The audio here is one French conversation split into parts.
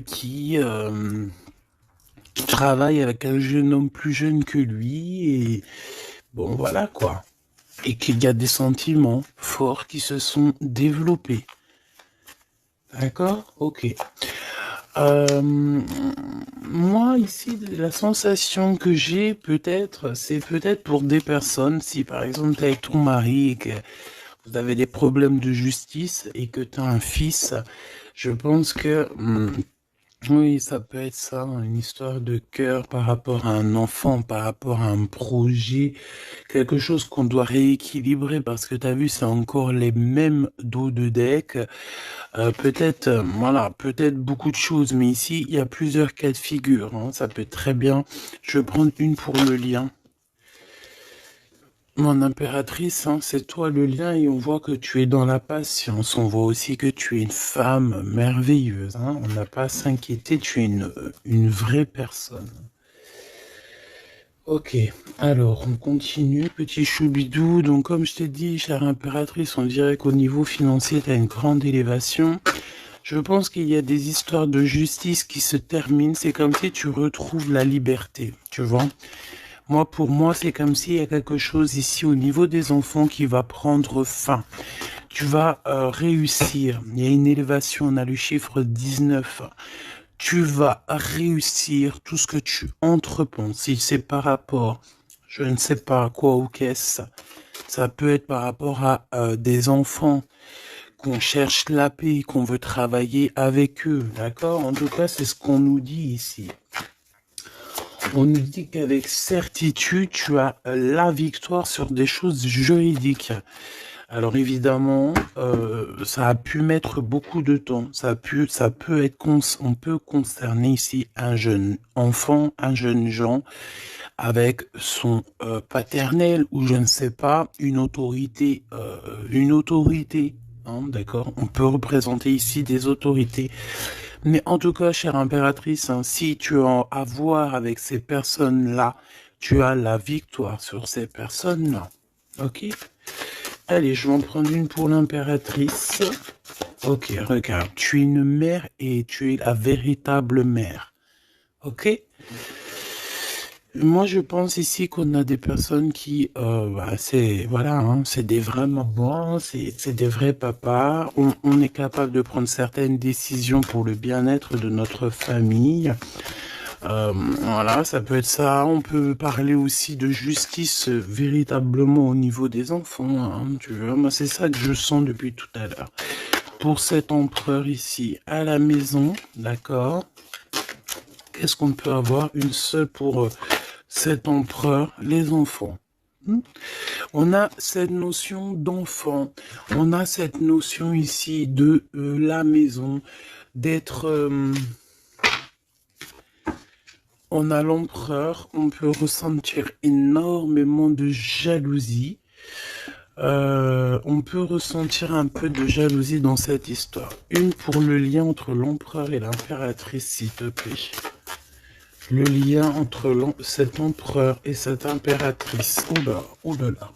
qui travaille avec un jeune homme plus jeune que lui et bon voilà quoi. Et qu'il y a des sentiments forts qui se sont développés. D'accord? Ok. Moi ici, la sensation que j'ai peut-être, c'est peut-être pour des personnes, si par exemple tu es avec ton mari et que vous avez des problèmes de justice et que tu as un fils, je pense que oui, ça peut être ça, une histoire de cœur par rapport à un enfant, par rapport à un projet, quelque chose qu'on doit rééquilibrer parce que tu as vu, c'est encore les mêmes dos de deck. Peut-être, voilà, peut-être beaucoup de choses, mais ici, il y a plusieurs cas de figure, hein. Ça peut être très bien. Je vais prendre une pour le lien. Mon impératrice, hein, c'est toi le lien et on voit que tu es dans la patience. On voit aussi que tu es une femme merveilleuse, hein. On n'a pas à s'inquiéter, tu es une vraie personne. Ok, alors on continue, petit choubidou. Donc comme je t'ai dit, chère impératrice, on dirait qu'au niveau financier, tu as une grande élévation. Je pense qu'il y a des histoires de justice qui se terminent. C'est comme si tu retrouves la liberté, tu vois. Moi, pour moi, c'est comme s'il y a quelque chose ici au niveau des enfants qui va prendre fin. Tu vas réussir. Il y a une élévation, on a le chiffre 19. Tu vas réussir tout ce que tu entreprends. Si c'est par rapport, je ne sais pas à quoi ou qu'est-ce, ça peut être par rapport à des enfants qu'on cherche la paix, qu'on veut travailler avec eux, d'accord? En tout cas, c'est ce qu'on nous dit ici. On nous dit qu'avec certitude, tu as la victoire sur des choses juridiques. Alors évidemment, ça a pu mettre beaucoup de temps. Ça peut être, on peut concerner ici un jeune enfant, un jeune Jean, avec son paternel ou je ne sais pas, une autorité, hein, d'accord? On peut représenter ici des autorités. Mais en tout cas, chère impératrice, hein, si tu as à voir avec ces personnes-là, tu as la victoire sur ces personnes-là. Ok? Allez, je vais en prendre une pour l'impératrice. Ok, regarde, tu es une mère et tu es la véritable mère. Ok? Moi, je pense ici qu'on a des personnes qui, c'est, voilà, hein, c'est des vrais mamans, c'est des vrais papas. On est capable de prendre certaines décisions pour le bien-être de notre famille. Voilà, ça peut être ça. On peut parler aussi de justice véritablement au niveau des enfants, hein, tu vois. Moi, c'est ça que je sens depuis tout à l'heure. Pour cet empereur ici, à la maison, d'accord. Qu'est-ce qu'on peut avoir? Une seule pour cet empereur, les enfants. On a cette notion d'enfant, on a cette notion ici de la maison, d'être... on a l'empereur, on peut ressentir énormément de jalousie. On peut ressentir un peu de jalousie dans cette histoire. Une pour le lien entre l'empereur et l'impératrice, s'il te plaît. Le lien entre cet empereur et cette impératrice. Oula, oulala.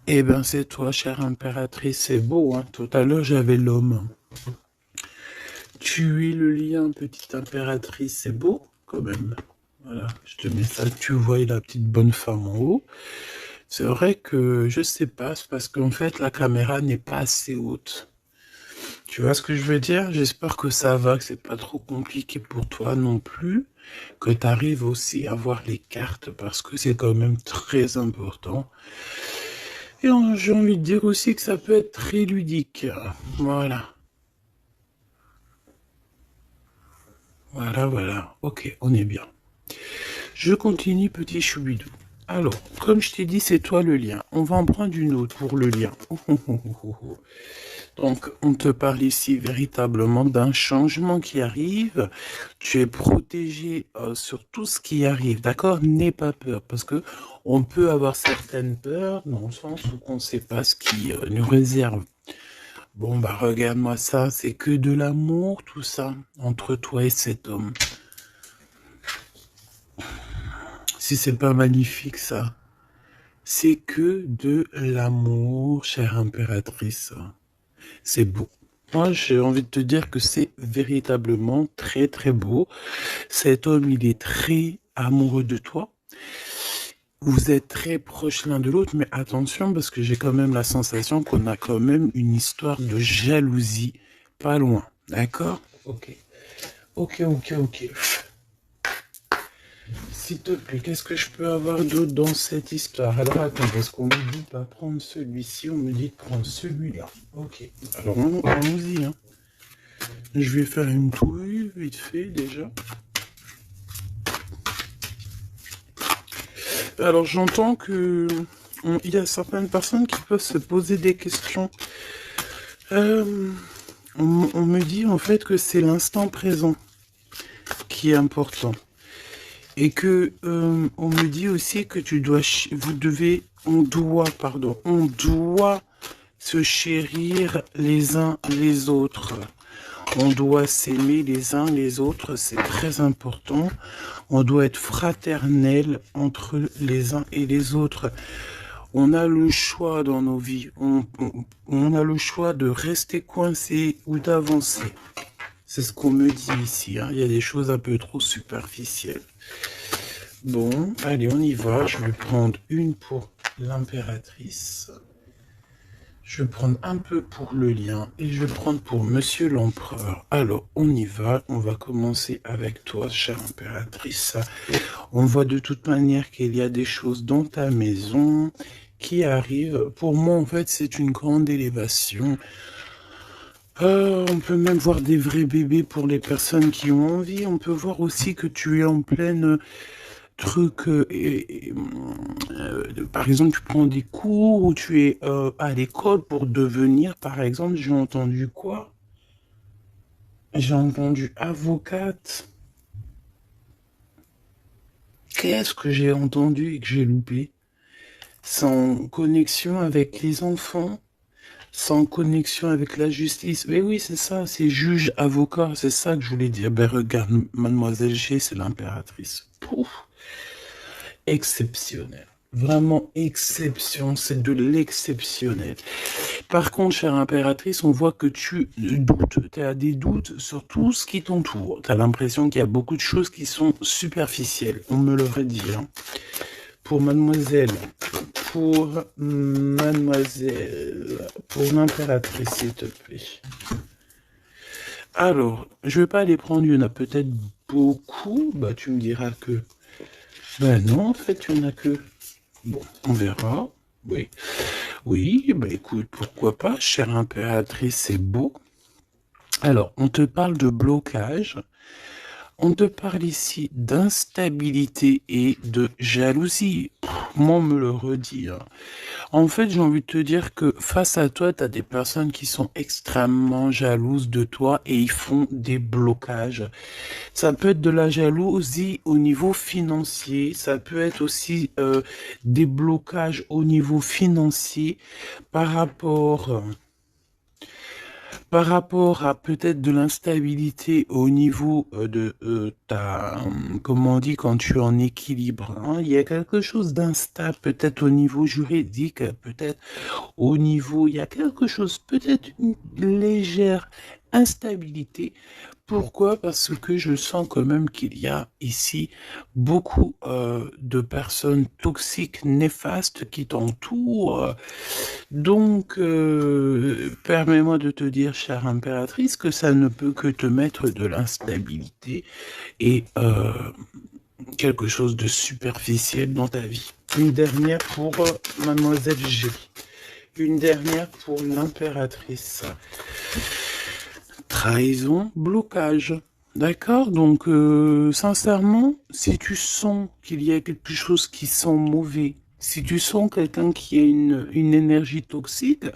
Eh ben, c'est toi, chère impératrice. C'est beau, hein. Tout à l'heure, j'avais l'homme. Tu es le lien, petite impératrice. C'est beau, quand même. Voilà, je te mets ça. Tu vois la petite bonne femme en haut. C'est vrai que je sais pas, c'est parce qu'en fait, la caméra n'est pas assez haute. Tu vois ce que je veux dire? J'espère que ça va, que c'est pas trop compliqué pour toi non plus, que tu arrives aussi à voir les cartes parce que c'est quand même très important. Et j'ai envie de dire aussi que ça peut être très ludique. Voilà. Voilà, voilà. Ok, on est bien. Je continue, petit choubidou. Alors, comme je t'ai dit, c'est toi le lien. On va en prendre une autre pour le lien. Donc, on te parle ici véritablement d'un changement qui arrive. Tu es protégé sur tout ce qui arrive, d'accord? N'aie pas peur, parce que on peut avoir certaines peurs dans le sens où on ne sait pas ce qui nous réserve. Bon, bah regarde-moi ça, c'est que de l'amour, tout ça, entre toi et cet homme. Si c'est pas magnifique, ça. C'est que de l'amour, chère impératrice. C'est beau. Moi, j'ai envie de te dire que c'est véritablement très très beau. Cet homme, il est très amoureux de toi. Vous êtes très proches l'un de l'autre, mais attention, parce que j'ai quand même la sensation qu'on a quand même une histoire de jalousie pas loin. D'accord? Ok. Ok, ok, ok. S'il te plaît, qu'est-ce que je peux avoir d'autre dans cette histoire? Alors attends, parce qu'on me dit de pas prendre celui-ci, on me dit de prendre celui-là. Ok. Alors allons-y, hein. Je vais faire une touille vite fait déjà. Alors j'entends que il y a certaines personnes qui peuvent se poser des questions. On me dit en fait que c'est l'instant présent qui est important. Et que on me dit aussi que on doit se chérir les uns les autres. On doit s'aimer les uns les autres, c'est très important. On doit être fraternel entre les uns et les autres. On a le choix dans nos vies. On a le choix de rester coincé ou d'avancer. C'est ce qu'on me dit ici. Hein. Il y a des choses un peu trop superficielles. Bon, allez, on y va. Je vais prendre une pour l'impératrice. Je vais prendre un peu pour le lien et je vais prendre pour Monsieur l'Empereur. Alors, on y va. On va commencer avec toi, chère impératrice. On voit de toute manière qu'il y a des choses dans ta maison qui arrivent. Pour moi, en fait, c'est une grande élévation. On peut même voir des vrais bébés pour les personnes qui ont envie. On peut voir aussi que tu es en pleine truc. Par exemple, tu prends des cours ou tu es à l'école pour devenir, par exemple, j'ai entendu quoi? J'ai entendu avocate. Qu'est-ce que j'ai entendu et que j'ai loupé? Sans connexion avec les enfants, sans connexion avec la justice. Mais oui, c'est ça, c'est juge, avocat, c'est ça que je voulais dire. Ben regarde, mademoiselle G, c'est l'impératrice. Pouf, exceptionnel. Vraiment exception, c'est de l'exceptionnel. Par contre, chère impératrice, on voit que tu doutes, tu as des doutes sur tout ce qui t'entoure. Tu as l'impression qu'il y a beaucoup de choses qui sont superficielles, on me l'aurait dit. Hein. Pour mademoiselle, pour l'impératrice, s'il te plaît. Alors, je vais pas aller prendre, il y en a peut-être beaucoup, bah tu me diras que... Ben non, en fait, il y en a que... Bon, on verra, oui. Oui, bah écoute, pourquoi pas, chère impératrice, c'est beau. Alors, on te parle de blocage, on te parle ici d'instabilité et de jalousie. Moi, on me le redit. Hein. En fait, j'ai envie de te dire que face à toi, tu as des personnes qui sont extrêmement jalouses de toi et ils font des blocages. Ça peut être de la jalousie au niveau financier, ça peut être aussi des blocages au niveau financier par rapport à peut-être de l'instabilité au niveau de ta, comment on dit, quand tu es en équilibre, hein, il y a quelque chose d'instable, peut-être au niveau juridique, peut-être au niveau, il y a quelque chose, peut-être une légère instabilité. Pourquoi? Parce que je sens quand même qu'il y a ici beaucoup de personnes toxiques, néfastes qui t'entourent. Donc, permets-moi de te dire, chère impératrice, que ça ne peut que te mettre de l'instabilité et quelque chose de superficiel dans ta vie. Une dernière pour mademoiselle G. Une dernière pour l'impératrice. Trahison, blocage. D'accord? Donc, sincèrement, si tu sens qu'il y a quelque chose qui sent mauvais, si tu sens quelqu'un qui a une énergie toxique,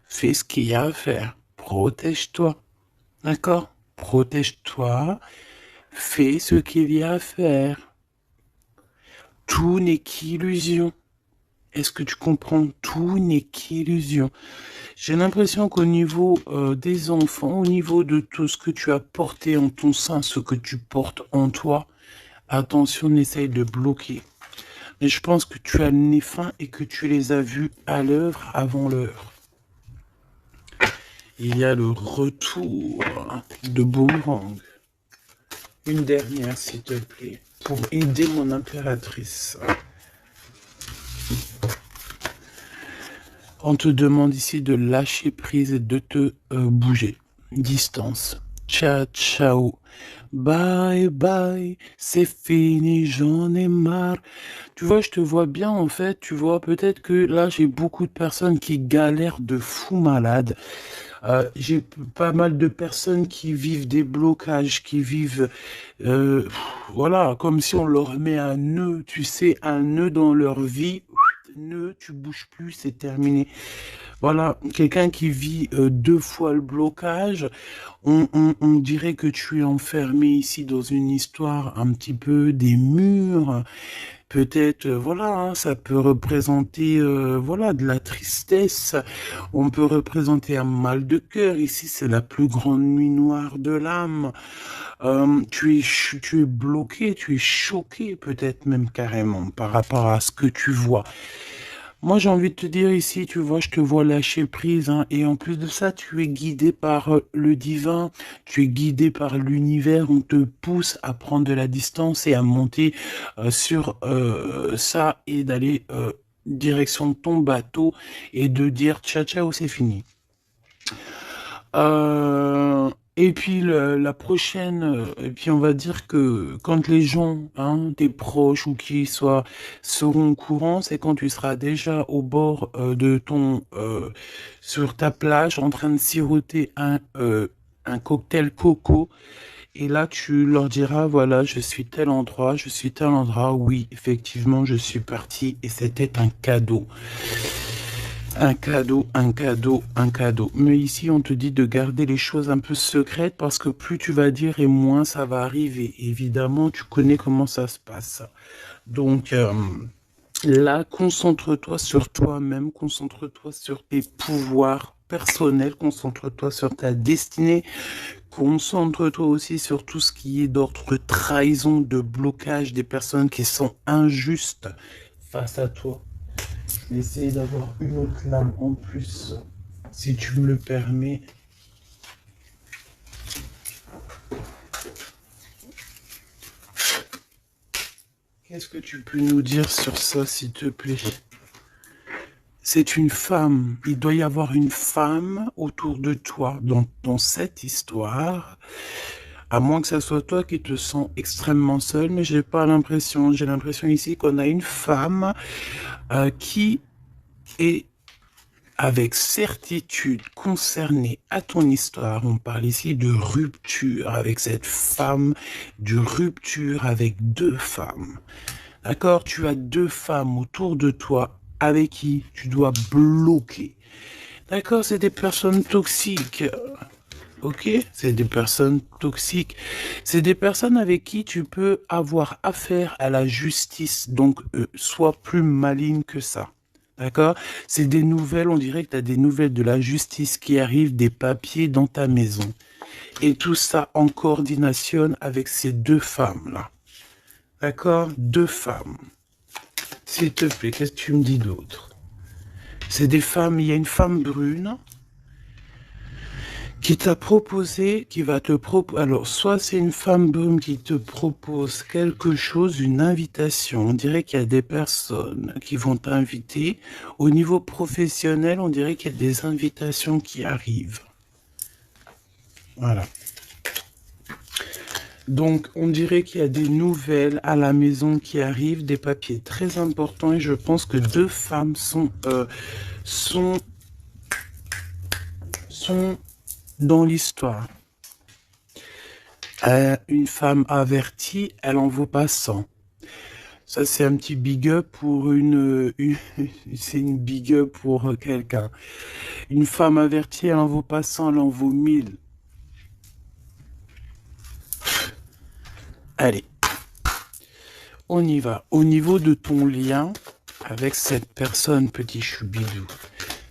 fais ce qu'il y a à faire. Protège-toi. D'accord? Protège-toi. Fais ce qu'il y a à faire. Tout n'est qu'illusion. Est-ce que tu comprends? Tout n'est qu'illusion. J'ai l'impression qu'au niveau des enfants, au niveau de tout ce que tu as porté en ton sein, ce que tu portes en toi, attention, essaye de bloquer. Mais je pense que tu as le nez fin et que tu les as vus à l'œuvre avant l'heure. il y a le retour de Boomerang. Une dernière, s'il te plaît, pour aider mon impératrice. On te demande ici de lâcher prise et de te bouger. Distance. Ciao, ciao. Bye, bye. C'est fini, j'en ai marre. Tu vois, je te vois bien, en fait. Tu vois, peut-être que là, j'ai beaucoup de personnes qui galèrent de fou malade. J'ai pas mal de personnes qui vivent des blocages, qui vivent, voilà, comme si on leur met un nœud, tu sais, un nœud dans leur vie. Nœud, tu bouges plus, c'est terminé. Voilà, quelqu'un qui vit deux fois le blocage, on dirait que tu es enfermé ici dans une histoire un petit peu des murs. Peut-être, voilà, hein, ça peut représenter, voilà, de la tristesse. On peut représenter un mal de cœur. Ici, c'est la plus grande nuit noire de l'âme. Tu es bloqué, tu es choqué, peut-être même carrément, par rapport à ce que tu vois. Moi, j'ai envie de te dire ici, tu vois, je te vois lâcher prise, hein, et en plus de ça, tu es guidé par le divin, tu es guidé par l'univers, on te pousse à prendre de la distance et à monter sur ça et d'aller direction de ton bateau et de dire ciao ciao, c'est fini. Et puis la prochaine, et puis on va dire que quand les gens, hein, tes proches ou qui soient, seront au courant, c'est quand tu seras déjà au bord de ton, sur ta plage, en train de siroter un cocktail coco. Et là, tu leur diras, voilà, je suis tel endroit, je suis tel endroit. Oui, effectivement, je suis parti et c'était un cadeau. Un cadeau, un cadeau, un cadeau. Mais ici, on te dit de garder les choses un peu secrètes parce que plus tu vas dire et moins ça va arriver. Évidemment, tu connais comment ça se passe. Donc, là, concentre-toi sur toi-même, concentre-toi sur tes pouvoirs personnels, concentre-toi sur ta destinée, concentre-toi aussi sur tout ce qui est d'ordre trahison, de blocage des personnes qui sont injustes face à toi. Essayer d'avoir une autre lame en plus, si tu me le permets. Qu'est-ce que tu peux nous dire sur ça, s'il te plaît? C'est une femme. Il doit y avoir une femme autour de toi dans cette histoire. À moins que ce soit toi qui te sens extrêmement seul, mais j'ai pas l'impression. J'ai l'impression ici qu'on a une femme qui est avec certitude concernée à ton histoire. On parle ici de rupture avec cette femme, de rupture avec deux femmes. D'accord? Tu as deux femmes autour de toi avec qui tu dois bloquer. D'accord? C'est des personnes toxiques. Ok? C'est des personnes toxiques. C'est des personnes avec qui tu peux avoir affaire à la justice. Donc, sois plus maligne que ça. D'accord? C'est des nouvelles, on dirait que tu as des nouvelles de la justice qui arrivent, des papiers dans ta maison. Et tout ça en coordination avec ces deux femmes-là. D'accord? Deux femmes. S'il te plaît, qu'est-ce que tu me dis d'autre? C'est des femmes, il y a une femme brune qui t'a proposé, qui va te proposer, alors soit c'est une femme brune qui te propose quelque chose, une invitation, on dirait qu'il y a des personnes qui vont t'inviter, au niveau professionnel, on dirait qu'il y a des invitations qui arrivent. Voilà. Donc, on dirait qu'il y a des nouvelles à la maison qui arrivent, des papiers très importants, et je pense que deux femmes sont dans l'histoire. Une femme avertie, elle en vaut pas 100. Ça, c'est un petit big up pour c'est une big up pour quelqu'un. Une femme avertie, elle en vaut pas 100, elle en vaut 1000. Allez, on y va. Au niveau de ton lien avec cette personne, petit choubidou,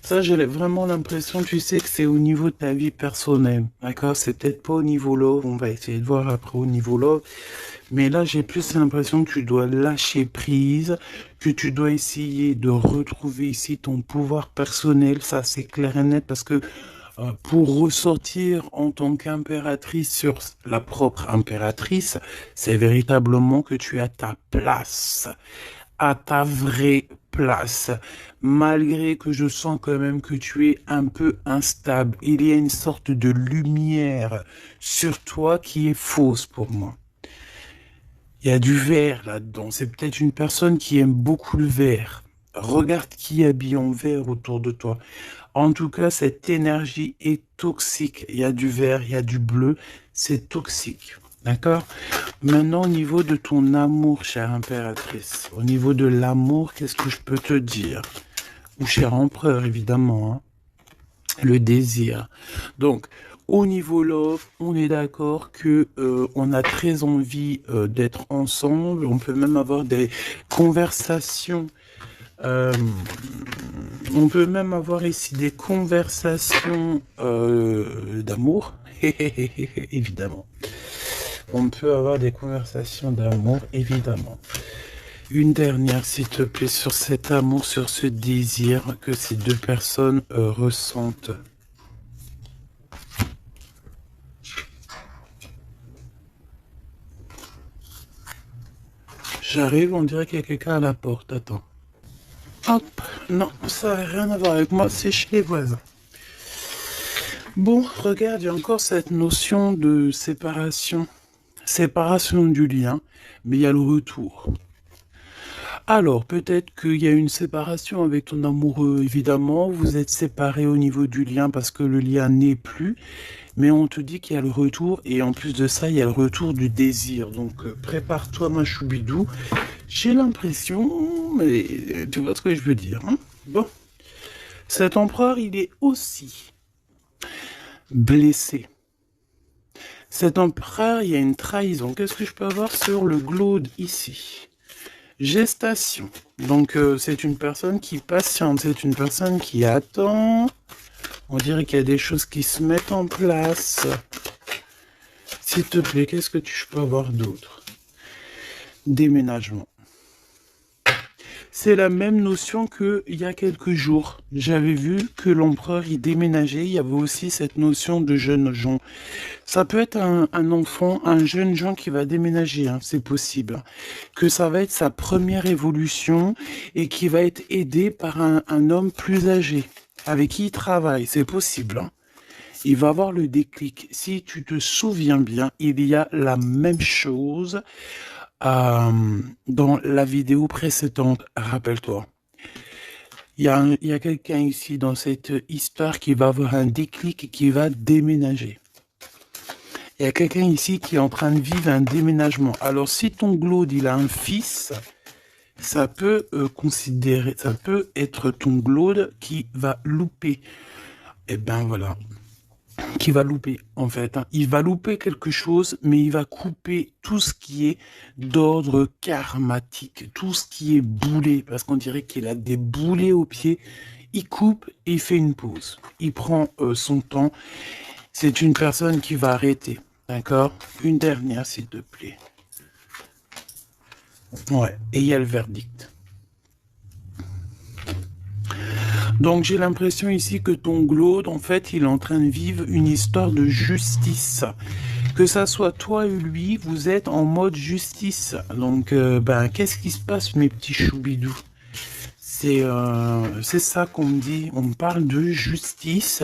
ça, j'ai vraiment l'impression, tu sais, que c'est au niveau de ta vie personnelle. D'accord? C'est peut-être pas au niveau love. On va essayer de voir après au niveau love. Mais là, j'ai plus l'impression que tu dois lâcher prise, que tu dois essayer de retrouver ici ton pouvoir personnel. Ça, c'est clair et net parce que pour ressortir en tant qu'impératrice sur la propre impératrice, c'est véritablement que tu as ta place, à ta vraie place, malgré que je sens quand même que tu es un peu instable. Il y a une sorte de lumière sur toi qui est fausse pour moi. Il y a du vert là-dedans. C'est peut-être une personne qui aime beaucoup le vert. Regarde qui habille en vert autour de toi. En tout cas, cette énergie est toxique. Il y a du vert, il y a du bleu. C'est toxique. D'accord? Maintenant, au niveau de ton amour, chère impératrice, au niveau de l'amour, qu'est-ce que je peux te dire? Ou cher empereur, évidemment, hein, le désir. Donc, au niveau love, on est d'accord que on a très envie d'être ensemble. On peut même avoir des conversations. euh, on peut même avoir ici des conversations d'amour, évidemment. On peut avoir des conversations d'amour, évidemment. Une dernière, s'il te plaît, sur cet amour, sur ce désir que ces deux personnes ressentent. J'arrive, on dirait qu'il y a quelqu'un à la porte. Attends. Hop, non, ça n'a rien à voir avec moi, c'est chez les voisins. Bon, regarde, il y a encore cette notion de séparation. Séparation du lien, mais il y a le retour. Alors, peut-être qu'il y a une séparation avec ton amoureux, évidemment. Vous êtes séparés au niveau du lien parce que le lien n'est plus. Mais on te dit qu'il y a le retour, et en plus de ça, il y a le retour du désir. Donc, prépare-toi, ma choubidou. J'ai l'impression, mais tu vois ce que je veux dire, hein? Bon, cet empereur, il est aussi blessé. Cet empereur, il y a une trahison. Qu'est-ce que je peux avoir sur le glaude ici? Gestation. Donc, c'est une personne qui patiente, c'est une personne qui attend. On dirait qu'il y a des choses qui se mettent en place. S'il te plaît, qu'est-ce que je peux avoir d'autre? Déménagement. C'est la même notion qu'il y a quelques jours. J'avais vu que l'empereur y déménageait. Il y avait aussi cette notion de jeunes gens. Ça peut être un enfant, un jeune gens qui va déménager, hein, c'est possible. Que ça va être sa première évolution et qui va être aidé par un homme plus âgé, avec qui il travaille, c'est possible, hein. Il va avoir le déclic. Si tu te souviens bien, il y a la même chose dans la vidéo précédente, rappelle-toi. Il y a quelqu'un ici dans cette histoire qui va avoir un déclic et qui va déménager. Il y a quelqu'un ici qui est en train de vivre un déménagement. Alors, si ton glaude, il a un fils, ça peut ça peut être ton glaude qui va louper. Eh ben voilà, qui va louper en fait, hein. Il va louper quelque chose, mais il va couper tout ce qui est d'ordre karmatique, tout ce qui est boulé, parce qu'on dirait qu'il a des boulets aux pieds. Il coupe et il fait une pause. Il prend son temps. C'est une personne qui va arrêter. D'accord? Une dernière, s'il te plaît. Ouais, et il y a le verdict. Donc j'ai l'impression ici que ton glaude, en fait, il est en train de vivre une histoire de justice. Que ça soit toi et lui, vous êtes en mode justice. Donc, ben, qu'est-ce qui se passe, mes petits choubidous? C'est ça qu'on me dit. On me parle de justice.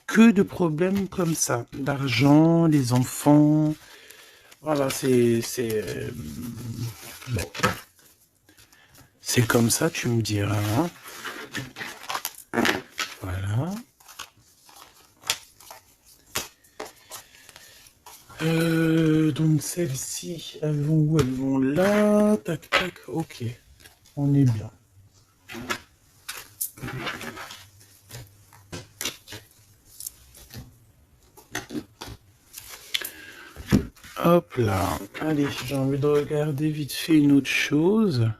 Que de problèmes comme ça. D'argent, les enfants. Voilà, bon. C'est comme ça, tu me diras, hein. Voilà. Donc celles-ci, elles vont où? Elles vont là. Tac, tac, ok. On est bien. Hop là. Allez, j'ai envie de regarder vite fait une autre chose.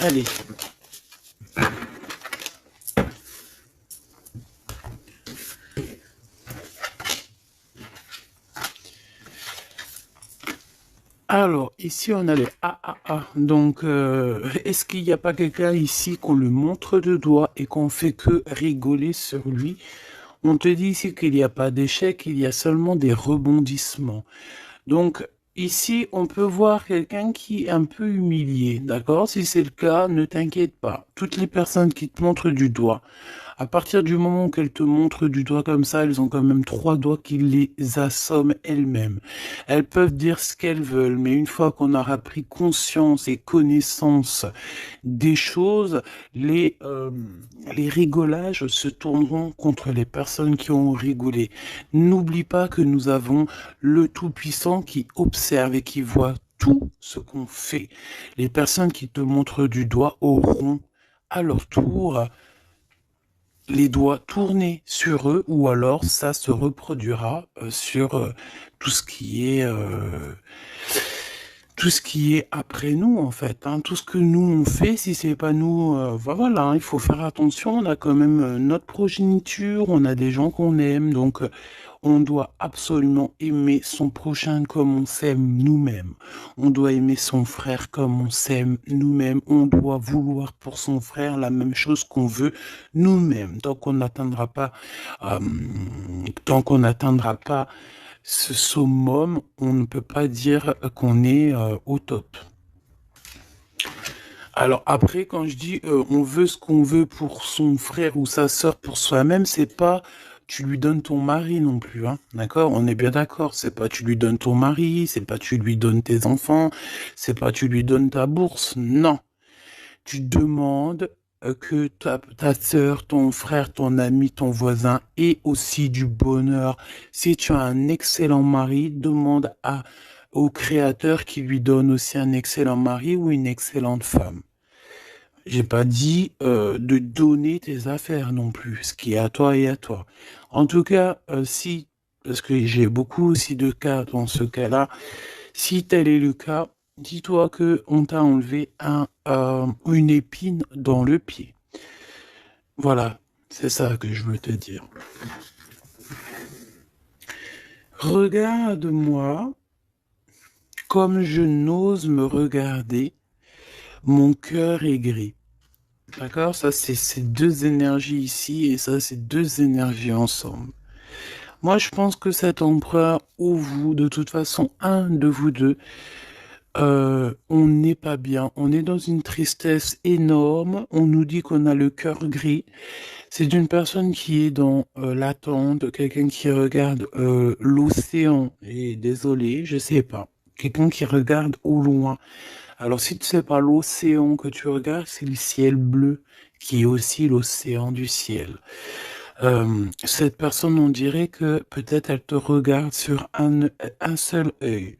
Allez. Alors, ici, on a le AAA. Donc, est-ce qu'il n'y a pas quelqu'un ici qu'on le montre de doigt et qu'on fait que rigoler sur lui? On te dit ici qu'il n'y a pas d'échec, il y a seulement des rebondissements. Donc, ici, on peut voir quelqu'un qui est un peu humilié, d'accord? Si c'est le cas, ne t'inquiète pas. Toutes les personnes qui te montrent du doigt, à partir du moment qu'elles te montrent du doigt comme ça, elles ont quand même trois doigts qui les assomment elles-mêmes. Elles peuvent dire ce qu'elles veulent, mais une fois qu'on aura pris conscience et connaissance des choses, les rigolages se tourneront contre les personnes qui ont rigolé. N'oublie pas que nous avons le Tout-Puissant qui observe et qui voit tout ce qu'on fait. Les personnes qui te montrent du doigt auront à leur tour les doigts tournés sur eux, ou alors ça se reproduira sur tout ce qui est après nous, en fait, hein. Tout ce que nous on fait, si c'est pas nous, voilà, hein, il faut faire attention. On a quand même notre progéniture, on a des gens qu'on aime, donc on doit absolument aimer son prochain comme on s'aime nous-mêmes. On doit aimer son frère comme on s'aime nous-mêmes. On doit vouloir pour son frère la même chose qu'on veut nous-mêmes. Tant qu'on n'atteindra pas ce summum, on ne peut pas dire qu'on est au top. Alors après, quand je dis on veut ce qu'on veut pour son frère ou sa sœur pour soi-même, c'est pas tu lui donnes ton mari non plus, hein, d'accord? On est bien d'accord, c'est pas tu lui donnes ton mari, c'est pas tu lui donnes tes enfants, c'est pas tu lui donnes ta bourse, non. Tu demandes que ta sœur, ton frère, ton ami, ton voisin ait aussi du bonheur. Si tu as un excellent mari, demande au Créateur qui lui donne aussi un excellent mari ou une excellente femme. J'ai pas dit de donner tes affaires non plus, ce qui est à toi et à toi. En tout cas, parce que j'ai beaucoup aussi de cas dans ce cas-là, si tel est le cas, dis-toi que on t'a enlevé une épine dans le pied. Voilà, c'est ça que je veux te dire. Regarde-moi comme je n'ose me regarder, mon cœur est gris. D'accord? Ça, c'est ces deux énergies ici et ça, c'est deux énergies ensemble. Moi, je pense que cet empereur ou vous, de toute façon, un de vous deux, on n'est pas bien. On est dans une tristesse énorme. On nous dit qu'on a le cœur gris. C'est d'une personne qui est dans l'attente, quelqu'un qui regarde l'océan. Et désolé, je sais pas. Quelqu'un qui regarde au loin. Alors, si tu sais pas l'océan que tu regardes, c'est le ciel bleu, qui est aussi l'océan du ciel. Cette personne, on dirait que peut-être elle te regarde sur un seul œil.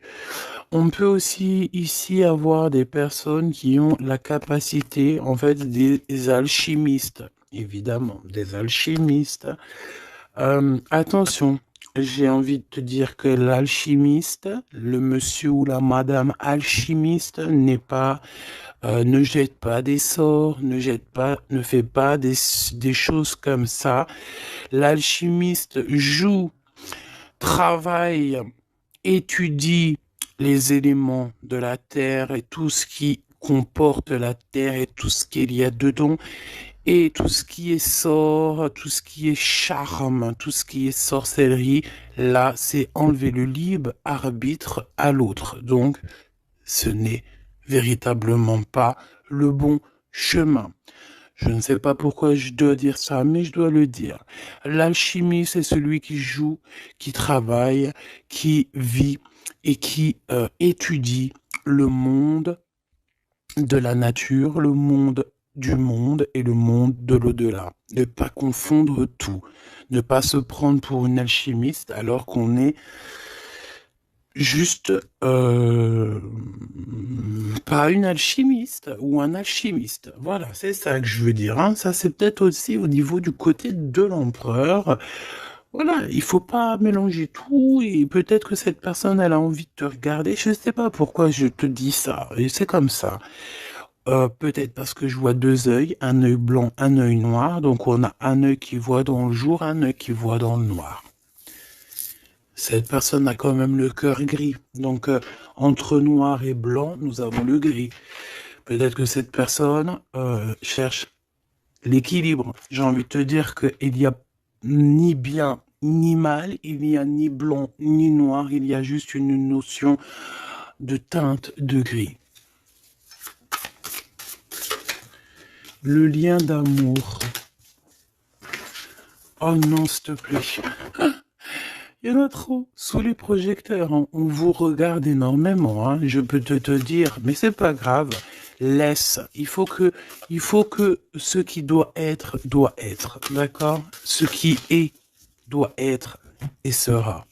On peut aussi ici avoir des personnes qui ont la capacité, en fait, des alchimistes, évidemment, des alchimistes. Attention, j'ai envie de te dire que l'alchimiste, le monsieur ou la madame alchimiste ne jette pas des sorts, ne fait pas des choses comme ça. L'alchimiste joue, travaille, étudie les éléments de la terre et tout ce qui comporte la terre et tout ce qu'il y a dedans. Et tout ce qui est sort, tout ce qui est charme, tout ce qui est sorcellerie, là, c'est enlever le libre arbitre à l'autre. Donc, ce n'est véritablement pas le bon chemin. Je ne sais pas pourquoi je dois dire ça, mais je dois le dire. L'alchimie, c'est celui qui joue, qui travaille, qui vit et qui étudie le monde de la nature, le monde du monde et le monde de l'au-delà. Ne pas confondre tout. Ne pas se prendre pour une alchimiste alors qu'on est juste pas une alchimiste ou un alchimiste. Voilà, c'est ça que je veux dire, hein. Ça, c'est peut-être aussi au niveau du côté de l'empereur. Voilà, il faut pas mélanger tout et peut-être que cette personne, elle a envie de te regarder. Je sais pas pourquoi je te dis ça et c'est comme ça. Peut-être parce que je vois deux œils, un œil blanc, un œil noir. Donc on a un œil qui voit dans le jour, un œil qui voit dans le noir. Cette personne a quand même le cœur gris. Donc entre noir et blanc, nous avons le gris. Peut-être que cette personne cherche l'équilibre. J'ai envie de te dire qu'il n'y a ni bien ni mal, il n'y a ni blanc ni noir, il y a juste une notion de teinte de gris. Le lien d'amour. Oh non, s'il te plaît. Il y en a trop sous les projecteurs. Hein. On vous regarde énormément. Hein. Je peux te dire, mais c'est pas grave. Laisse. Il faut que ce qui doit être, d'accord? Ce qui est, doit être et sera.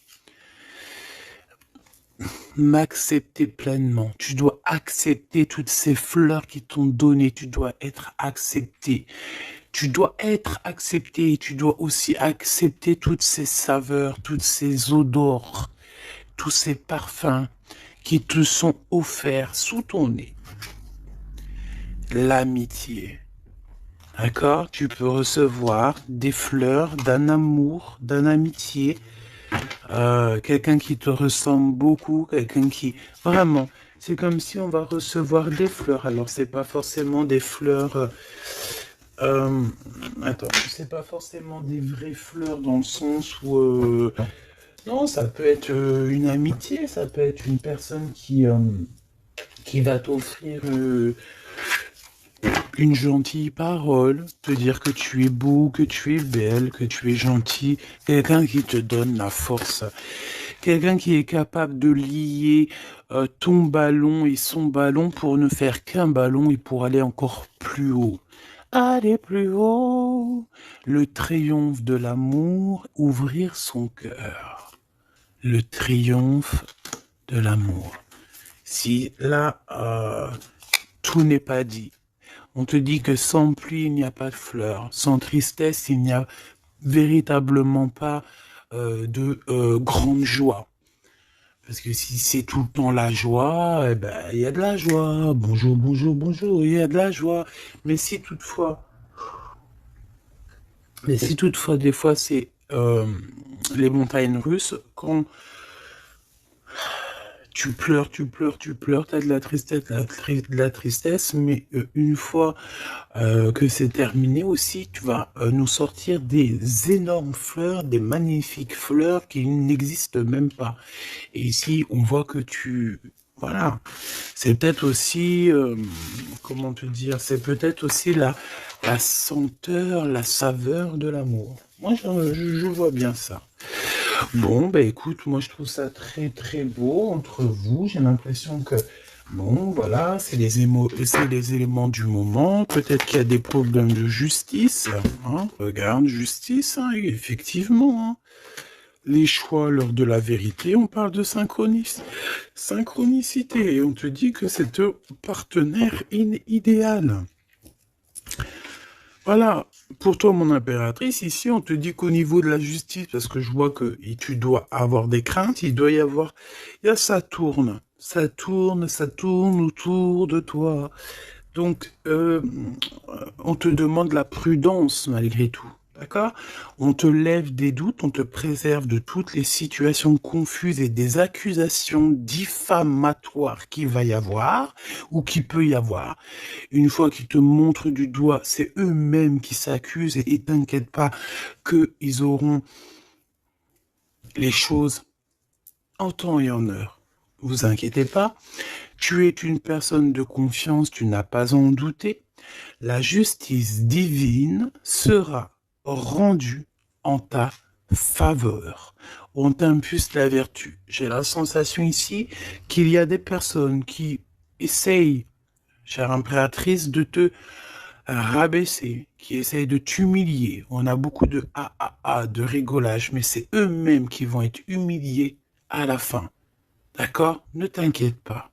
M'accepter pleinement. Tu dois accepter toutes ces fleurs qui t'ont donné. Tu dois être accepté. Tu dois être accepté et tu dois aussi accepter toutes ces saveurs, toutes ces odeurs, tous ces parfums qui te sont offerts sous ton nez. L'amitié. D'accord? Tu peux recevoir des fleurs d'un amour, d'une amitié, quelqu'un qui te ressemble beaucoup, quelqu'un qui... Vraiment, c'est comme si on va recevoir des fleurs. Alors, c'est pas forcément des fleurs... attends, c'est pas forcément des vraies fleurs dans le sens où... non, ça peut être une amitié, ça peut être une personne qui va t'offrir une gentille parole, te dire que tu es beau, que tu es belle, que tu es gentil, quelqu'un qui te donne la force, quelqu'un qui est capable de lier ton ballon et son ballon pour ne faire qu'un ballon et pour aller encore plus haut. Aller plus haut, le triomphe de l'amour, ouvrir son cœur. Le triomphe de l'amour. Si là, tout n'est pas dit. On te dit que sans pluie, il n'y a pas de fleurs. Sans tristesse, il n'y a véritablement pas de grande joie. Parce que si c'est tout le temps la joie, eh ben, il y a de la joie. Bonjour, bonjour, bonjour, il y a de la joie. Mais si toutefois, des fois, c'est les montagnes russes, quand tu pleures, t'as de la tristesse, mais une fois que c'est terminé aussi, tu vas nous sortir des énormes fleurs, des magnifiques fleurs qui n'existent même pas. Et ici, on voit que voilà, c'est peut-être aussi, comment te dire, c'est peut-être aussi la senteur, la saveur de l'amour. Moi, je vois bien ça. Bon, bah écoute, moi je trouve ça très très beau entre vous. J'ai l'impression que, bon, voilà, c'est les éléments du moment. Peut-être qu'il y a des problèmes de justice. Hein. Regarde, justice, hein, effectivement. Hein. Les choix lors de la vérité, on parle de synchronicité. Et on te dit que c'est un partenaire idéal. Voilà, pour toi, mon impératrice, ici, on te dit qu'au niveau de la justice, parce que je vois que tu dois avoir des craintes, il y a ça tourne autour de toi. Donc, on te demande la prudence malgré tout. D'accord? On te lève des doutes, on te préserve de toutes les situations confuses et des accusations diffamatoires qu'il va y avoir ou qui peut y avoir. Une fois qu'ils te montrent du doigt, c'est eux-mêmes qui s'accusent et t'inquiète pas qu'ils auront les choses en temps et en heure. Vous inquiétez pas. Tu es une personne de confiance, tu n'as pas à en douter. La justice divine sera rendue en ta faveur. On t'impulse la vertu. J'ai la sensation ici qu'il y a des personnes qui essayent, chère impératrice, de te rabaisser, qui essayent de t'humilier. On a beaucoup de de rigolage, mais c'est eux-mêmes qui vont être humiliés à la fin. D'accord? Ne t'inquiète pas.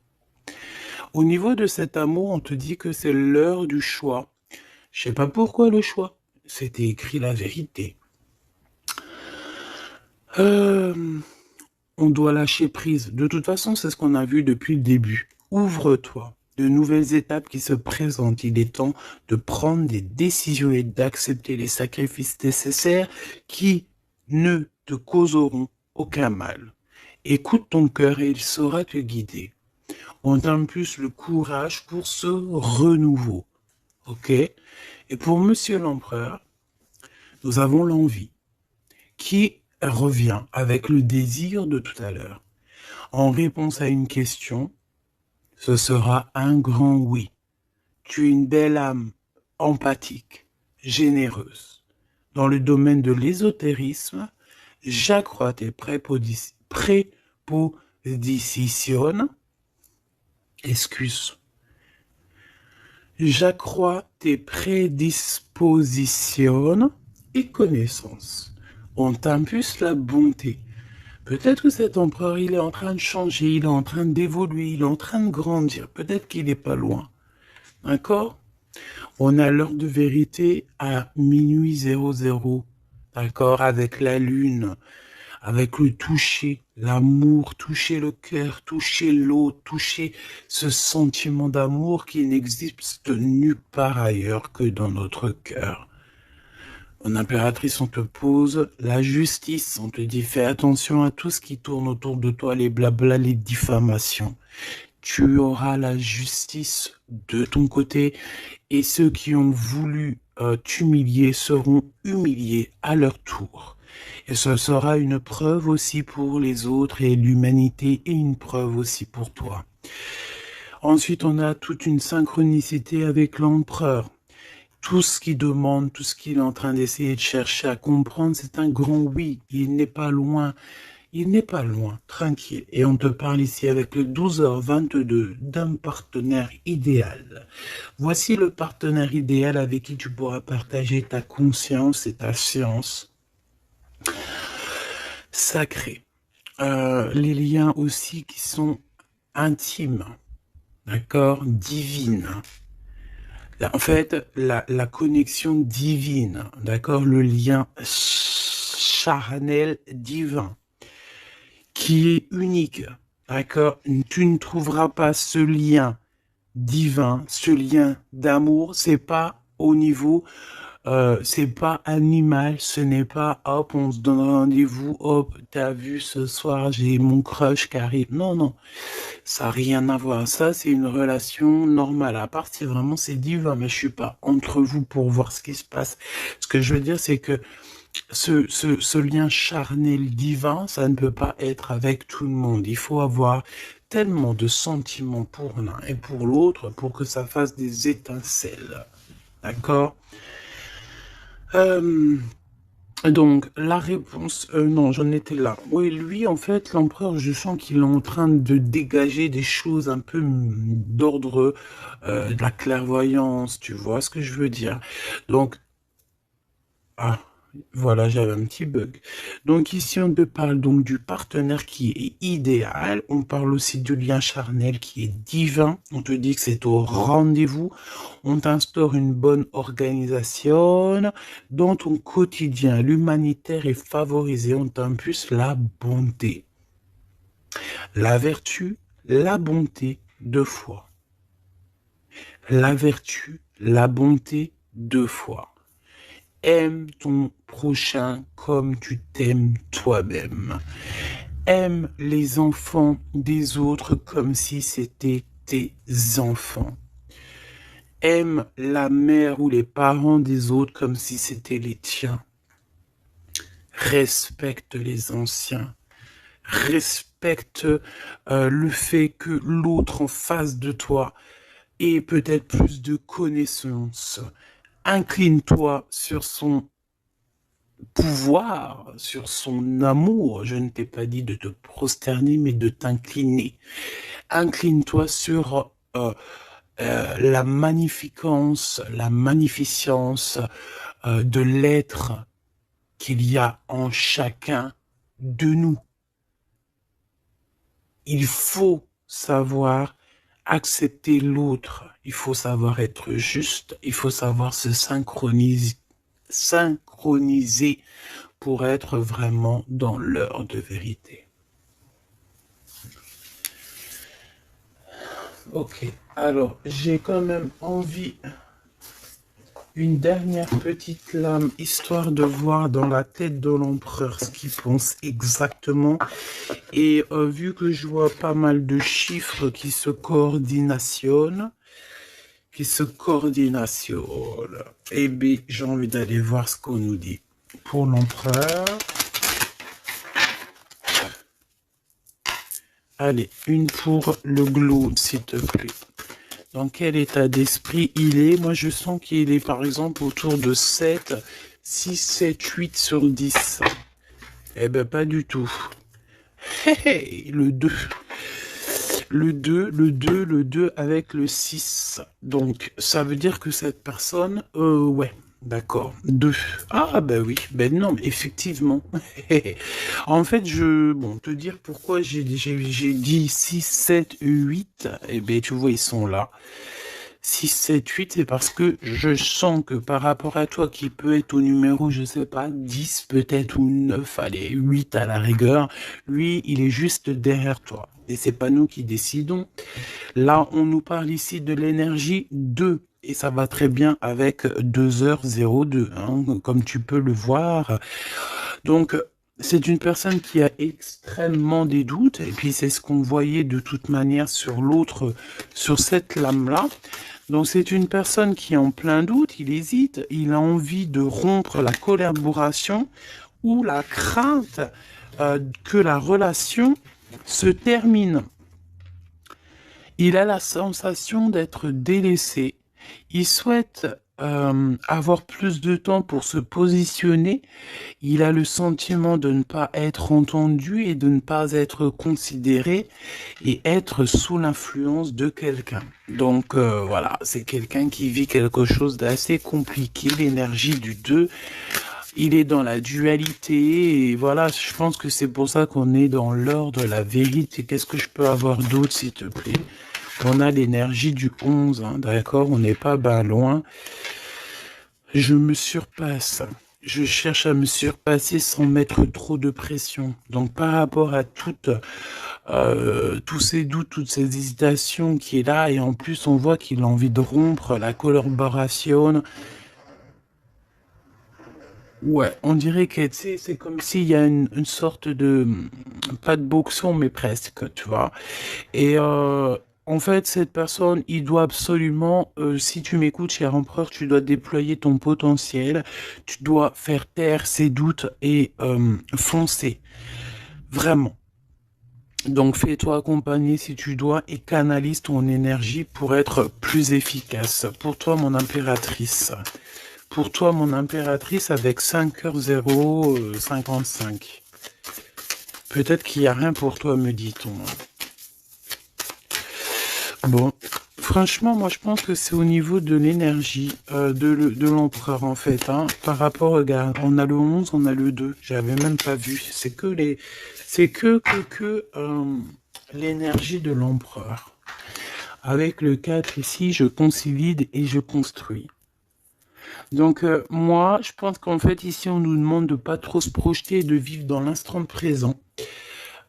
Au niveau de cet amour, on te dit que c'est l'heure du choix. Je sais pas pourquoi le choix. C'était écrit la vérité. On doit lâcher prise. De toute façon, c'est ce qu'on a vu depuis le début. Ouvre-toi. de nouvelles étapes qui se présentent. Il est temps de prendre des décisions et d'accepter les sacrifices nécessaires qui ne te causeront aucun mal. Écoute ton cœur et il saura te guider. On t'impulse le courage pour ce renouveau. Ok? Et pour Monsieur l'Empereur, nous avons l'envie qui revient avec le désir de tout à l'heure. En réponse à une question, ce sera un grand oui. Tu es une belle âme, empathique, généreuse. Dans le domaine de l'ésotérisme, j'accrois tes prépositions. J'accrois tes prédispositions et connaissances. On t'impulse la bonté. Peut-être que cet empereur, il est en train de changer, il est en train d'évoluer, il est en train de grandir. Peut-être qu'il n'est pas loin. D'accord? On a l'heure de vérité à minuit 00. D'accord? Avec la lune, avec le toucher, l'amour, toucher le cœur, toucher l'autre, toucher ce sentiment d'amour qui n'existe nulle part ailleurs que dans notre cœur. Mon impératrice, on te pose la justice, on te dit fais attention à tout ce qui tourne autour de toi, les blabla, les diffamations. Tu auras la justice de ton côté et ceux qui ont voulu t'humilier seront humiliés à leur tour. Et ce sera une preuve aussi pour les autres et l'humanité et une preuve aussi pour toi. Ensuite, on a toute une synchronicité avec l'empereur. Tout ce qu'il demande, tout ce qu'il est en train d'essayer de chercher à comprendre, c'est un grand oui. Il n'est pas loin. Il n'est pas loin, tranquille. Et on te parle ici avec le 12h22 d'un partenaire idéal. Voici le partenaire idéal avec qui tu pourras partager ta conscience et ta science sacrée. Les liens aussi qui sont intimes, d'accord, divines. En fait, la connexion divine, d'accord, le lien charnel divin, qui est unique, d'accord? Tu ne trouveras pas ce lien divin, ce lien d'amour, c'est pas au niveau, c'est pas animal, ce n'est pas hop, on se donne rendez-vous, hop, t'as vu ce soir, j'ai mon crush qui arrive. Non, non, ça n'a rien à voir. Ça, c'est une relation normale. À part si vraiment c'est divin, mais je suis pas entre vous pour voir ce qui se passe. Ce que je veux dire, c'est que ce lien charnel divin, ça ne peut pas être avec tout le monde. Il faut avoir tellement de sentiments pour l'un et pour l'autre pour que ça fasse des étincelles. D'accord? Donc, la réponse... non, j'en étais là. Oui, lui, en fait, l'empereur, je sens qu'il est en train de dégager des choses un peu d'ordre de la clairvoyance, tu vois ce que je veux dire. Donc, ah, voilà, j'avais un petit bug. Donc ici, on te parle donc du partenaire qui est idéal. On parle aussi du lien charnel qui est divin. On te dit que c'est au rendez-vous. On t'instaure une bonne organisation. Dans ton quotidien, l'humanitaire est favorisé. On t'impulse la bonté. La vertu, la bonté, 2 fois. La vertu, la bonté, 2 fois. Aime ton prochain comme tu t'aimes toi-même. Aime les enfants des autres comme si c'était tes enfants. Aime la mère ou les parents des autres comme si c'était les tiens. Respecte les anciens. Respecte le fait que l'autre en face de toi ait peut-être plus de connaissances. Incline-toi sur son pouvoir, sur son amour. Je ne t'ai pas dit de te prosterner, mais de t'incliner. Incline-toi sur la magnificence, la magnificence de l'être qu'il y a en chacun de nous. Il faut savoir accepter l'autre. Il faut savoir être juste. Il faut savoir se synchroniser pour être vraiment dans l'heure de vérité. Ok. Alors, j'ai quand même envie une dernière petite lame, histoire de voir dans la tête de l'empereur ce qu'il pense exactement. Et vu que je vois pas mal de chiffres qui se coordinationnent, eh bien, j'ai envie d'aller voir ce qu'on nous dit. Pour l'empereur, allez, une pour le globe, s'il te plaît. Dans quel état d'esprit il est? Moi, je sens qu'il est, par exemple, autour de 7, 6, 7, 8 sur 10. Eh ben, pas du tout. Hé, hé, le 2. Le 2 avec le 6. Donc, ça veut dire que cette personne, ouais, d'accord, 2. Ah, ben oui, ben non, mais effectivement. En fait, bon, te dire pourquoi j'ai dit 6, 7, 8, eh ben, tu vois, ils sont là. 6, 7, 8, c'est parce que je sens que par rapport à toi, qui peut être au numéro, je sais pas, 10 peut-être, ou 9, allez, 8 à la rigueur, lui, il est juste derrière toi. Et c'est pas nous qui décidons. Là, on nous parle ici de l'énergie 2. Et ça va très bien avec 2h02, hein, comme tu peux le voir. Donc, c'est une personne qui a extrêmement des doutes. Et puis, c'est ce qu'on voyait de toute manière sur l'autre, sur cette lame-là. Donc, c'est une personne qui est en plein doute, il hésite, il a envie de rompre la collaboration ou la crainte que la relation se termine. Il a la sensation d'être délaissé. Il souhaite avoir plus de temps pour se positionner. Il a le sentiment de ne pas être entendu et de ne pas être considéré et être sous l'influence de quelqu'un. Donc voilà, c'est quelqu'un qui vit quelque chose d'assez compliqué, l'énergie du 2. Il est dans la dualité et voilà, je pense que c'est pour ça qu'on est dans l'heure de la vérité. Qu'est-ce que je peux avoir d'autre, s'il te plaît? On a l'énergie du 11, hein, d'accord? On n'est pas ben loin. Je me surpasse. Je cherche à me surpasser sans mettre trop de pression. Donc par rapport à tous ces doutes, toutes ces hésitations qui est là, et en plus on voit qu'il a envie de rompre la collaboration. Ouais, on dirait que tu sais, c'est comme s'il y a une sorte de, pas de boxon, mais presque, tu vois. Et en fait, cette personne, il doit absolument, si tu m'écoutes, cher empereur, tu dois déployer ton potentiel, tu dois faire taire ses doutes et foncer, vraiment. Donc fais-toi accompagner si tu dois et canalise ton énergie pour être plus efficace. Pour toi, mon impératrice. Pour toi, mon impératrice, avec 5h055. Peut-être qu'il n'y a rien pour toi, me dit-on. Bon, franchement, moi, je pense que c'est au niveau de l'énergie de l'empereur, en fait. Hein, par rapport, regarde, on a le 11, on a le 2. J'avais même pas vu. C'est que l'énergie de l'empereur. Avec le 4 ici, je consolide et je construis. Donc moi, je pense qu'en fait, ici, on nous demande de pas trop se projeter et de vivre dans l'instant présent.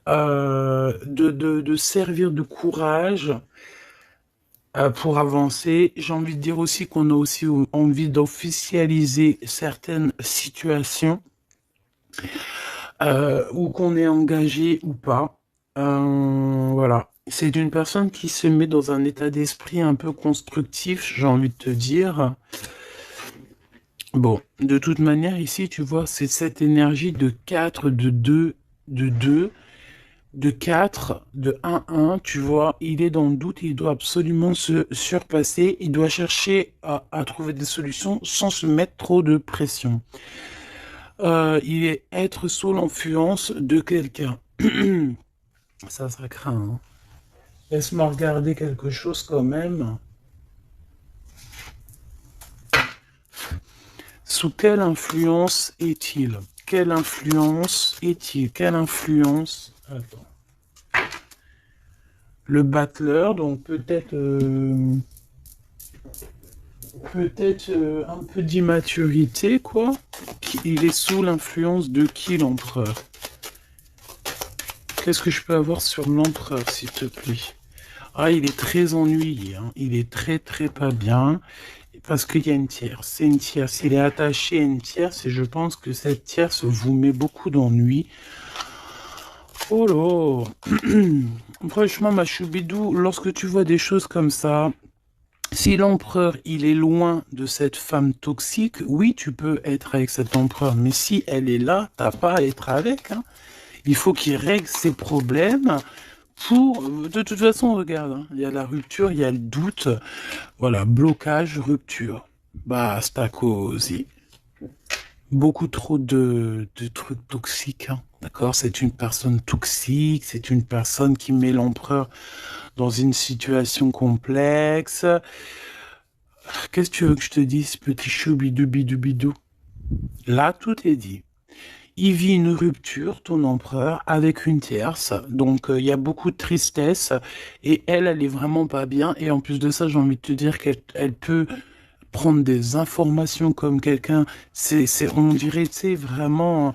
De servir de courage pour avancer. J'ai envie de dire aussi qu'on a aussi envie d'officialiser certaines situations ou qu'on est engagé ou pas. Voilà. C'est une personne qui se met dans un état d'esprit un peu constructif, j'ai envie de te dire. Bon, de toute manière, ici, tu vois, c'est cette énergie de 4, de 2, de 2, de 4, de 1, tu vois, il est dans le doute, il doit absolument se surpasser, il doit chercher à trouver des solutions sans se mettre trop de pression. Il est être sous l'influence de quelqu'un. Ça craint, hein. Laisse-moi regarder quelque chose quand même. Sous quelle influence est-il? Quelle influence est-il? Quelle influence? Attends. Le battleur, donc peut-être un peu d'immaturité, quoi. Il est sous l'influence de qui, l'empereur? Qu'est-ce que je peux avoir sur l'empereur, s'il te plaît? Ah, il est très ennuyé, hein. Il est très très pas bien parce qu'il y a une tierce. C'est une tierce. Il est attaché à une tierce et je pense que cette tierce vous met beaucoup d'ennuis. Oh là! Franchement, ma choubidou, lorsque tu vois des choses comme ça, si l'empereur, il est loin de cette femme toxique, oui, tu peux être avec cet empereur, mais si elle est là, t'as pas à être avec, hein. Il faut qu'il règle ses problèmes pour... De toute façon, regarde, hein, il y a la rupture, il y a le doute, voilà, blocage, rupture. Basta così. Beaucoup trop de trucs toxiques, hein. D'accord? C'est une personne toxique, c'est une personne qui met l'empereur dans une situation complexe. Qu'est-ce que tu veux que je te dise, petit choubidou bidou bidou? Là, tout est dit. Il vit une rupture, ton empereur, avec une tierce. Donc, il y a beaucoup de tristesse. Et elle est vraiment pas bien. Et en plus de ça, j'ai envie de te dire qu'elle peut prendre des informations comme quelqu'un. On dirait, tu sais, vraiment.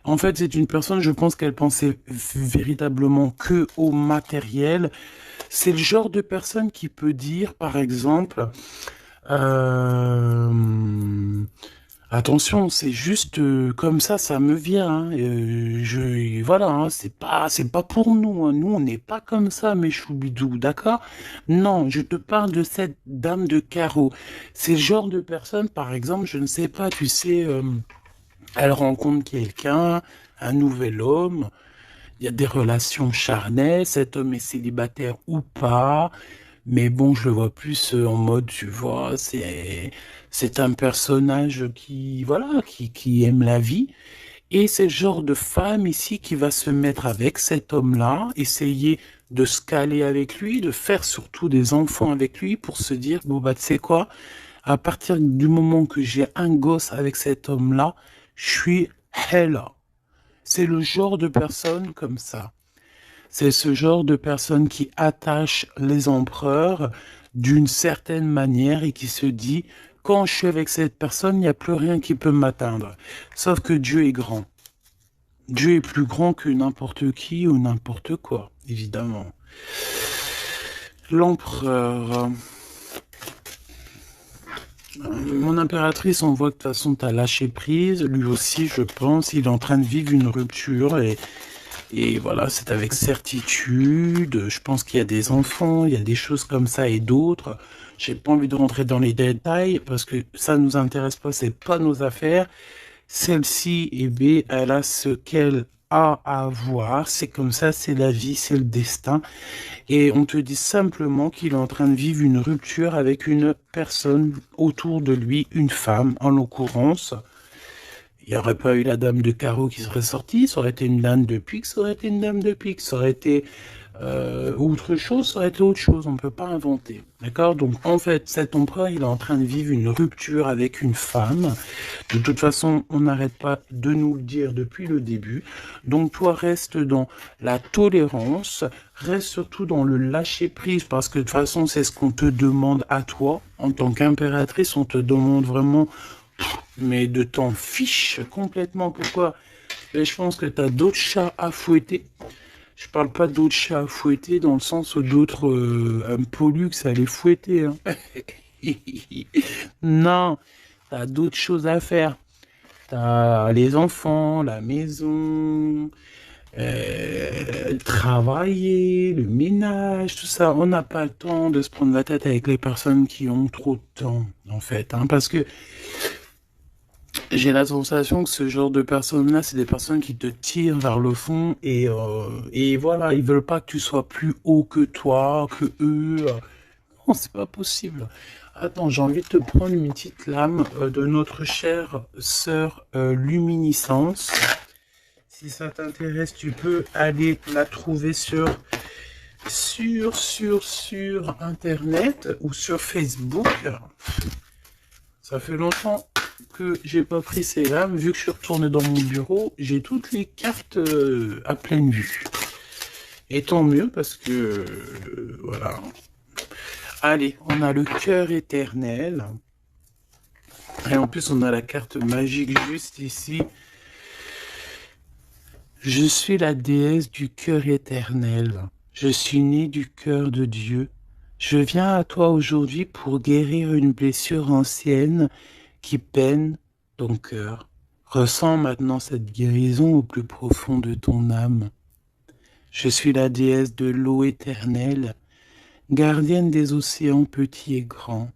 En fait, c'est une personne, je pense qu'elle pensait véritablement que au matériel. C'est le genre de personne qui peut dire, par exemple, euh, attention, c'est juste comme ça me vient, hein. Voilà, hein, c'est pas pour nous, hein. Nous, on n'est pas comme ça, mes choubidous, d'accord? Non, je te parle de cette dame de carreau. C'est le genre de personne, par exemple, je ne sais pas, tu sais, elle rencontre quelqu'un, un nouvel homme. Il y a des relations charnelles, cet homme est célibataire ou pas, mais bon, je le vois plus en mode, tu vois, c'est un personnage qui, voilà, qui aime la vie. Et c'est le genre de femme ici qui va se mettre avec cet homme-là, essayer de se caler avec lui, de faire surtout des enfants avec lui pour se dire, bon bah tu sais quoi, à partir du moment que j'ai un gosse avec cet homme-là, je suis hella. C'est le genre de personne comme ça. C'est ce genre de personne qui attache les empereurs d'une certaine manière et qui se dit, quand je suis avec cette personne, il n'y a plus rien qui peut m'atteindre. Sauf que Dieu est grand. Dieu est plus grand que n'importe qui ou n'importe quoi, évidemment. L'empereur. Mon impératrice, on voit que de toute façon, tu as lâché prise. Lui aussi, je pense, il est en train de vivre une rupture et voilà, c'est avec certitude. Je pense qu'il y a des enfants, il y a des choses comme ça et d'autres. J'ai pas envie de rentrer dans les détails parce que ça nous intéresse pas, c'est pas nos affaires. Celle-ci, eh bien, elle a ce qu'elle a à voir. C'est comme ça, c'est la vie, c'est le destin. Et on te dit simplement qu'il est en train de vivre une rupture avec une personne autour de lui, une femme en l'occurrence. Il n'y aurait pas eu la dame de carreau qui serait sortie, ça aurait été une dame de pique, ça aurait été une dame de pique, ça aurait été autre chose, ça aurait été autre chose, on ne peut pas inventer. D'accord? Donc en fait, cet empereur, il est en train de vivre une rupture avec une femme. De toute façon, on n'arrête pas de nous le dire depuis le début. Donc toi, reste dans la tolérance, reste surtout dans le lâcher-prise, parce que de toute façon, c'est ce qu'on te demande à toi. En tant qu'impératrice, on te demande vraiment mais de t'en fiche complètement. Pourquoi? Et je pense que tu as d'autres chats à fouetter. Je parle pas d'autres chats à fouetter dans le sens où d'autres pollux à les fouetter, hein. Non, t'as d'autres choses à faire. T'as les enfants, la maison, travailler, le ménage, tout ça. On n'a pas le temps de se prendre la tête avec les personnes qui ont trop de temps, en fait, hein, parce que j'ai la sensation que ce genre de personnes-là, c'est des personnes qui te tirent vers le fond et voilà, ils veulent pas que tu sois plus haut que toi, que eux. Non, c'est pas possible. Attends, j'ai envie de te prendre une petite lame de notre chère sœur Luminiscence. Si ça t'intéresse, tu peux aller la trouver sur Internet ou sur Facebook. Ça fait longtemps que j'ai pas pris ces lames. Vu que je suis retourné dans mon bureau, j'ai toutes les cartes à pleine vue. Et tant mieux parce que voilà. Allez, on a le cœur éternel. Et en plus, on a la carte magique juste ici. Je suis la déesse du cœur éternel. Je suis né du cœur de Dieu. Je viens à toi aujourd'hui pour guérir une blessure ancienne qui peine ton cœur. Ressens maintenant cette guérison au plus profond de ton âme. Je suis la déesse de l'eau éternelle, gardienne des océans petits et grands.